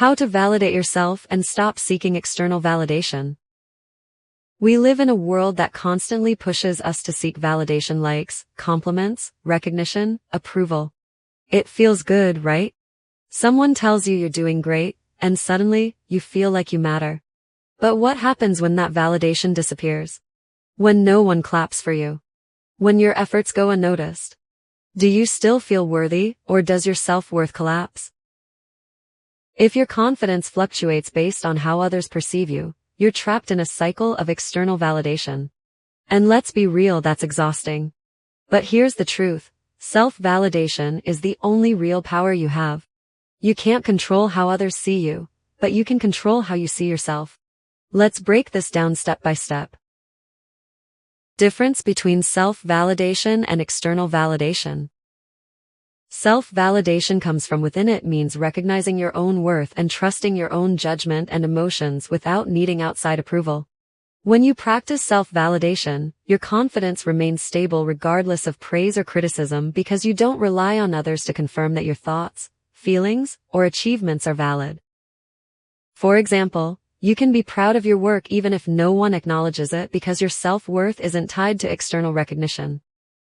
How to validate yourself and stop seeking external validation. We live in a world that constantly pushes us to seek validation, likes, compliments, recognition, approval. It feels good, right? Someone tells you you're doing great, and suddenly, you feel like you matter. But what happens when that validation disappears? When no one claps for you? When your efforts go unnoticed? Do you still feel worthy, or does your self-worth collapse? If your confidence fluctuates based on how others perceive you, you're trapped in a cycle of external validation. And let's be real, that's exhausting. But here's the truth. Self-validation is the only real power you have. You can't control how others see you, but you can control how you see yourself. Let's break this down step by step. Difference between self-validation and external validation. Self-validation comes from within. It means recognizing your own worth and trusting your own judgment and emotions without needing outside approval. When you practice self-validation, your confidence remains stable regardless of praise or criticism because you don't rely on others to confirm that your thoughts, feelings, or achievements are valid. For example, you can be proud of your work even if no one acknowledges it because your self-worth isn't tied to external recognition.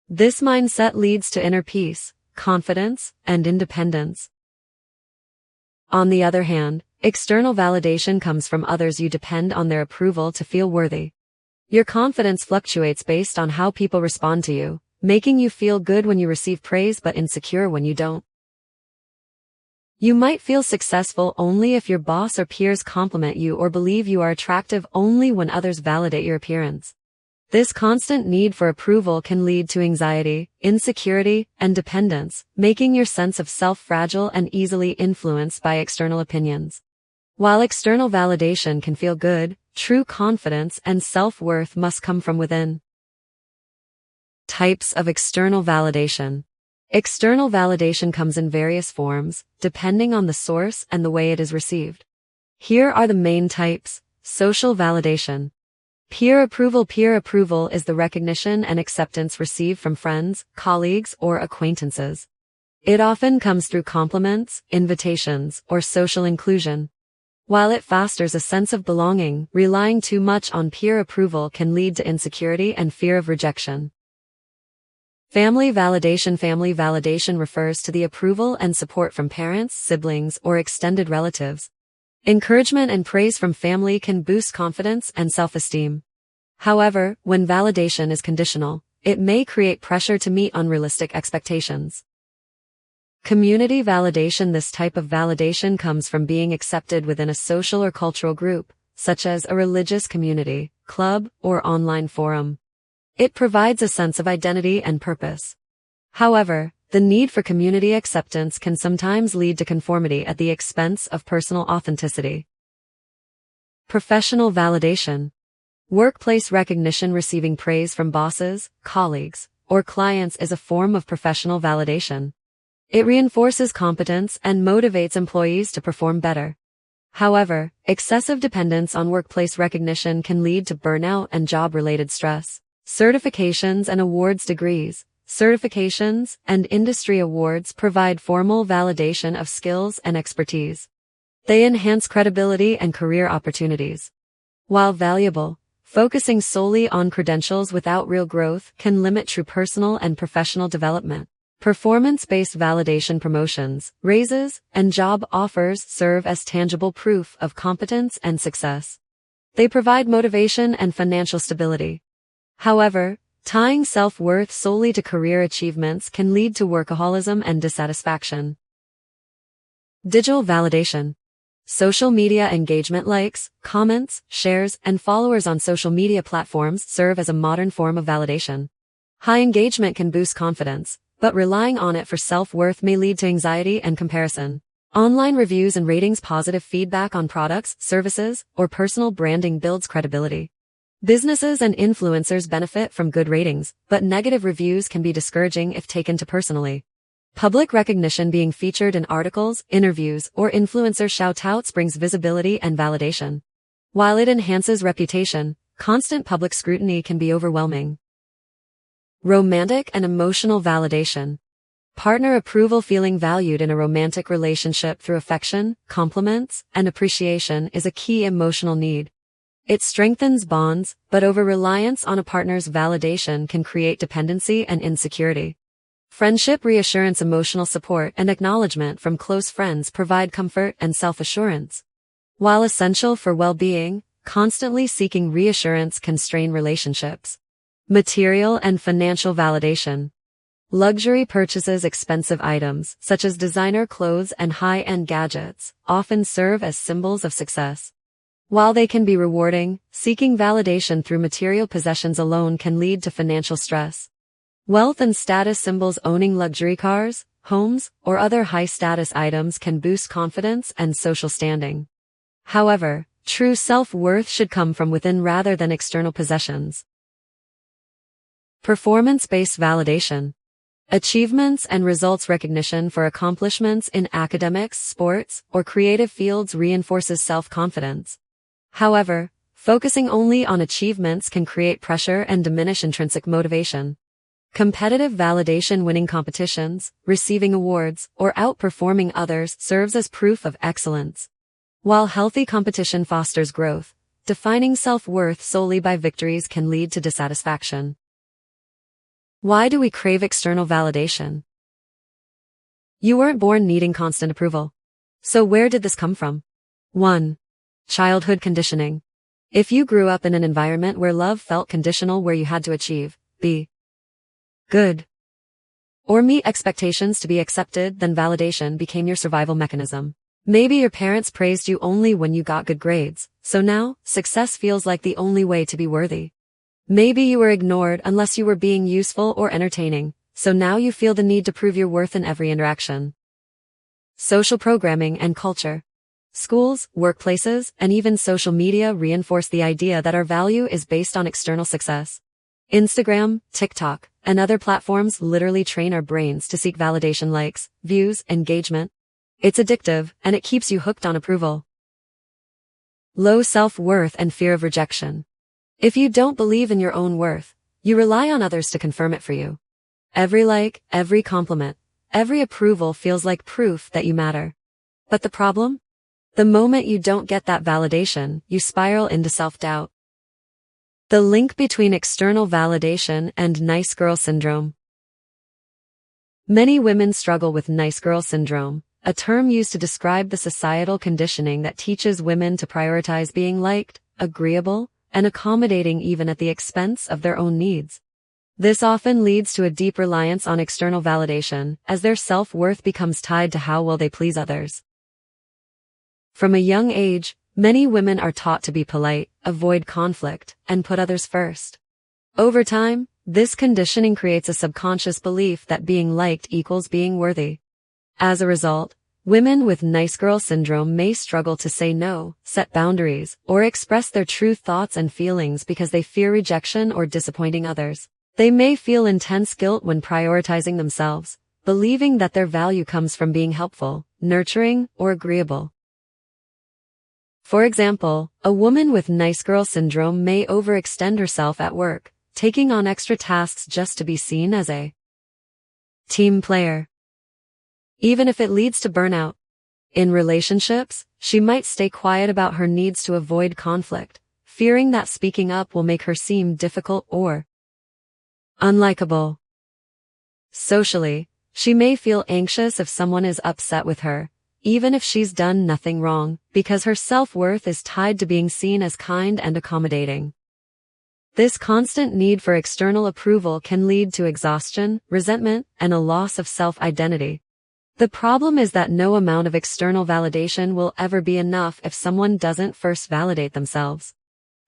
This mindset leads to inner peace, confidence, and independence. On the other hand, external validation comes from others. You depend on their approval to feel worthy. Your confidence fluctuates based on how people respond to you, making you feel good when you receive praise but insecure when you don't. You might feel successful only if your boss or peers compliment you or believe you are attractive only when others validate your appearance. This constant need for approval can lead to anxiety, insecurity, and dependence, making your sense of self fragile and easily influenced by external opinions. While external validation can feel good, true confidence and self-worth must come from within. Types of external validation. External validation comes in various forms, depending on the source and the way it is received. Here are the main types. Social validation. Peer approval. Peer approval is the recognition and acceptance received from friends, colleagues, or acquaintances. It often comes through compliments, invitations, or social inclusion. While it fosters a sense of belonging, relying too much on peer approval can lead to insecurity and fear of rejection. Family validation. Family validation refers to the approval and support from parents, siblings, or extended relatives. Encouragement and praise from family can boost confidence and self-esteem. However, when validation is conditional, it may create pressure to meet unrealistic expectations. Community validation. This type of validation comes from being accepted within a social or cultural group, such as a religious community, club, or online forum. It provides a sense of identity and purpose. However, the need for community acceptance can sometimes lead to conformity at the expense of personal authenticity. Professional validation. Workplace recognition. Receiving praise from bosses, colleagues, or clients is a form of professional validation. It reinforces competence and motivates employees to perform better. However, excessive dependence on workplace recognition can lead to burnout and job-related stress. Certifications and awards. Degrees, certifications, and industry awards provide formal validation of skills and expertise. They enhance credibility and career opportunities. While valuable, focusing solely on credentials without real growth can limit true personal and professional development. Performance-based validation. Promotions, raises, and job offers serve as tangible proof of competence and success. They provide motivation and financial stability. However, tying self-worth solely to career achievements can lead to workaholism and dissatisfaction. Digital validation. Social media engagement. Likes, comments, shares, and followers on social media platforms serve as a modern form of validation. High engagement can boost confidence, but relying on it for self-worth may lead to anxiety and comparison. Online reviews and ratings. Positive feedback on products, services, or personal branding builds credibility. Businesses and influencers benefit from good ratings, but negative reviews can be discouraging if taken too personally. Public recognition. Being featured in articles, interviews, or influencer shout-outs brings visibility and validation. While it enhances reputation, constant public scrutiny can be overwhelming. Romantic and emotional validation. Partner approval. Feeling valued in a romantic relationship through affection, compliments, and appreciation is a key emotional need. It strengthens bonds, but over-reliance on a partner's validation can create dependency and insecurity. Friendship reassurance. Emotional support and acknowledgement from close friends provide comfort and self-assurance. While essential for well-being, constantly seeking reassurance can strain relationships. Material and financial validation. Luxury purchases. Expensive items, such as designer clothes and high-end gadgets, often serve as symbols of success. While they can be rewarding, seeking validation through material possessions alone can lead to financial stress. Wealth and status symbols. Owning luxury cars, homes, or other high-status items can boost confidence and social standing. However, true self-worth should come from within rather than external possessions. Performance-based validation. Achievements and results. Recognition for accomplishments in academics, sports, or creative fields reinforces self-confidence. However, focusing only on achievements can create pressure and diminish intrinsic motivation. Competitive validation. Winning competitions, receiving awards, or outperforming others serves as proof of excellence. While healthy competition fosters growth, defining self-worth solely by victories can lead to dissatisfaction. Why do we crave external validation? You weren't born needing constant approval. So where did this come from? 1. Childhood conditioning. If you grew up in an environment where love felt conditional, where you had to achieve, be good, or meet expectations to be accepted, then validation became your survival mechanism. Maybe your parents praised you only when you got good grades, so now, success feels like the only way to be worthy. Maybe you were ignored unless you were being useful or entertaining, so now you feel the need to prove your worth in every interaction. Social programming and culture. Schools, workplaces, and even social media reinforce the idea that our value is based on external success. Instagram, TikTok, and other platforms literally train our brains to seek validation, likes, views, engagement. It's addictive, and it keeps you hooked on approval. Low self-worth and fear of rejection. If you don't believe in your own worth, you rely on others to confirm it for you. Every like, every compliment, every approval feels like proof that you matter. But the problem? The moment you don't get that validation, you spiral into self-doubt. The link between external validation and nice girl syndrome. Many women struggle with nice girl syndrome, a term used to describe the societal conditioning that teaches women to prioritize being liked, agreeable, and accommodating even at the expense of their own needs. This often leads to a deep reliance on external validation, as their self-worth becomes tied to how well they please others. From a young age, many women are taught to be polite, avoid conflict, and put others first. Over time, this conditioning creates a subconscious belief that being liked equals being worthy. As a result, women with nice girl syndrome may struggle to say no, set boundaries, or express their true thoughts and feelings because they fear rejection or disappointing others. They may feel intense guilt when prioritizing themselves, believing that their value comes from being helpful, nurturing, or agreeable. For example, a woman with nice girl syndrome may overextend herself at work, taking on extra tasks just to be seen as a team player, even if it leads to burnout. In relationships, she might stay quiet about her needs to avoid conflict, fearing that speaking up will make her seem difficult or unlikable. Socially, she may feel anxious if someone is upset with her, even if she's done nothing wrong, because her self-worth is tied to being seen as kind and accommodating. This constant need for external approval can lead to exhaustion, resentment, and a loss of self-identity. The problem is that no amount of external validation will ever be enough if someone doesn't first validate themselves.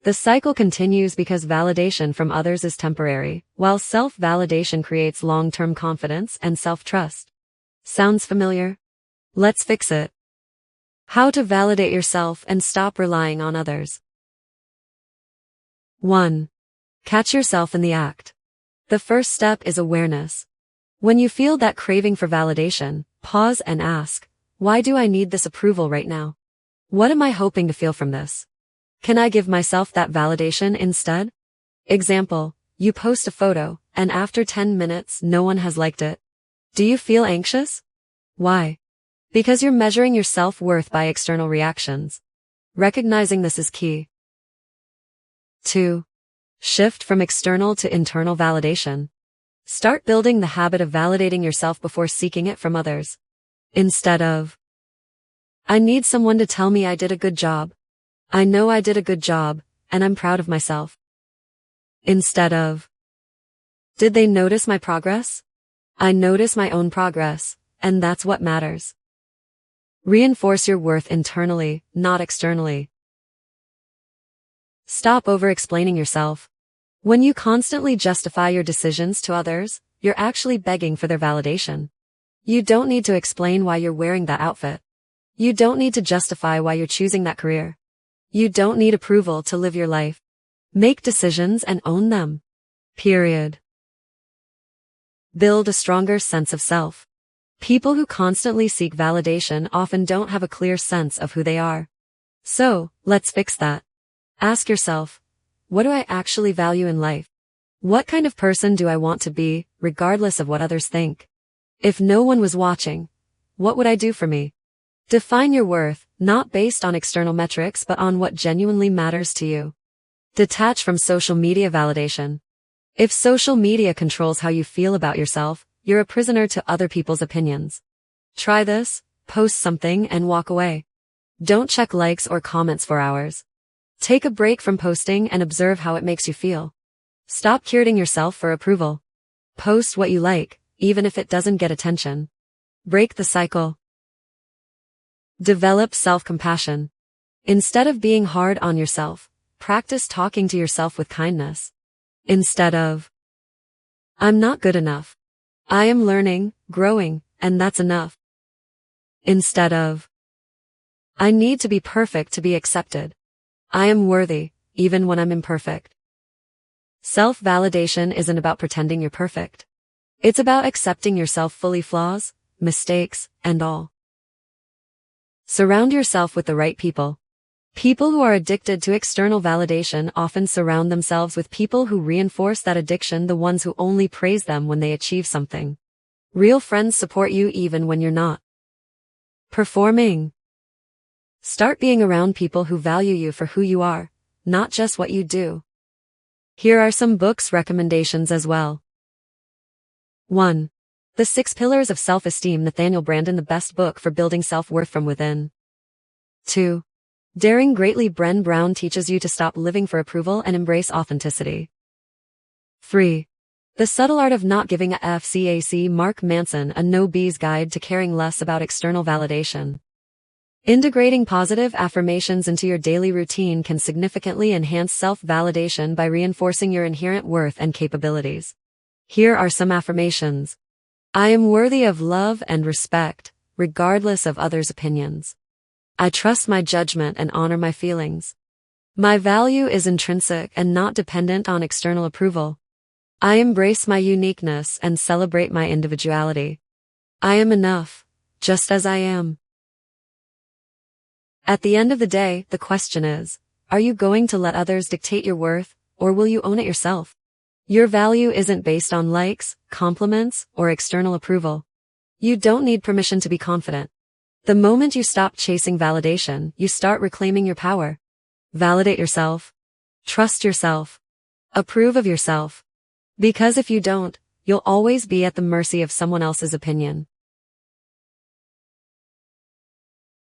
The cycle continues because validation from others is temporary, while self-validation creates long-term confidence and self-trust. Sounds familiar? Let's fix it. How to validate yourself and stop relying on others. 1. Catch yourself in the act. The first step is awareness. When you feel that craving for validation, pause and ask, why do I need this approval right now? What am I hoping to feel from this? Can I give myself that validation instead? Example, you post a photo, and after 10 minutes no one has liked it. Do you feel anxious? Why? Because you're measuring your self-worth by external reactions. Recognizing this is key. 2. Shift from external to internal validation. Start building the habit of validating yourself before seeking it from others. Instead of, I need someone to tell me I did a good job. I know I did a good job, and I'm proud of myself. Instead of, did they notice my progress? I notice my own progress, and that's what matters. Reinforce your worth internally, not externally. Stop over-explaining yourself. When you constantly justify your decisions to others, you're actually begging for their validation. You don't need to explain why you're wearing that outfit. You don't need to justify why you're choosing that career. You don't need approval to live your life. Make decisions and own them. Period. Build a stronger sense of self. People who constantly seek validation often don't have a clear sense of who they are. So, let's fix that. Ask yourself, what do I actually value in life? What kind of person do I want to be, regardless of what others think? If no one was watching, what would I do for me? Define your worth, not based on external metrics but on what genuinely matters to you. Detach from social media validation. If social media controls how you feel about yourself, you're a prisoner to other people's opinions. Try this, post something and walk away. Don't check likes or comments for hours. Take a break from posting and observe how it makes you feel. Stop curating yourself for approval. Post what you like, even if it doesn't get attention. Break the cycle. Develop self-compassion. Instead of being hard on yourself, practice talking to yourself with kindness. Instead of, I'm not good enough. I am learning, growing, and that's enough. Instead of, I need to be perfect to be accepted. I am worthy, even when I'm imperfect. Self-validation isn't about pretending you're perfect. It's about accepting yourself fully, flaws, mistakes, and all. Surround yourself with the right people. People who are addicted to external validation often surround themselves with people who reinforce that addiction, the ones who only praise them when they achieve something. Real friends support you even when you're not performing. Start being around people who value you for who you are, not just what you do. Here are some books recommendations as well. 1. The 6 Pillars of Self-Esteem, Nathaniel Branden, the best book for building self-worth from within. 2. Daring Greatly, Brené Brown teaches you to stop living for approval and embrace authenticity. 3. The Subtle Art of Not Giving a F. CAC Mark Manson, A No-B's Guide to Caring Less About External Validation. Integrating positive affirmations into your daily routine can significantly enhance self-validation by reinforcing your inherent worth and capabilities. Here are some affirmations. I am worthy of love and respect, regardless of others' opinions. I trust my judgment and honor my feelings. My value is intrinsic and not dependent on external approval. I embrace my uniqueness and celebrate my individuality. I am enough, just as I am. At the end of the day, the question is, are you going to let others dictate your worth, or will you own it yourself? Your value isn't based on likes, compliments, or external approval. You don't need permission to be confident. The moment you stop chasing validation, you start reclaiming your power. Validate yourself. Trust yourself. Approve of yourself. Because if you don't, you'll always be at the mercy of someone else's opinion.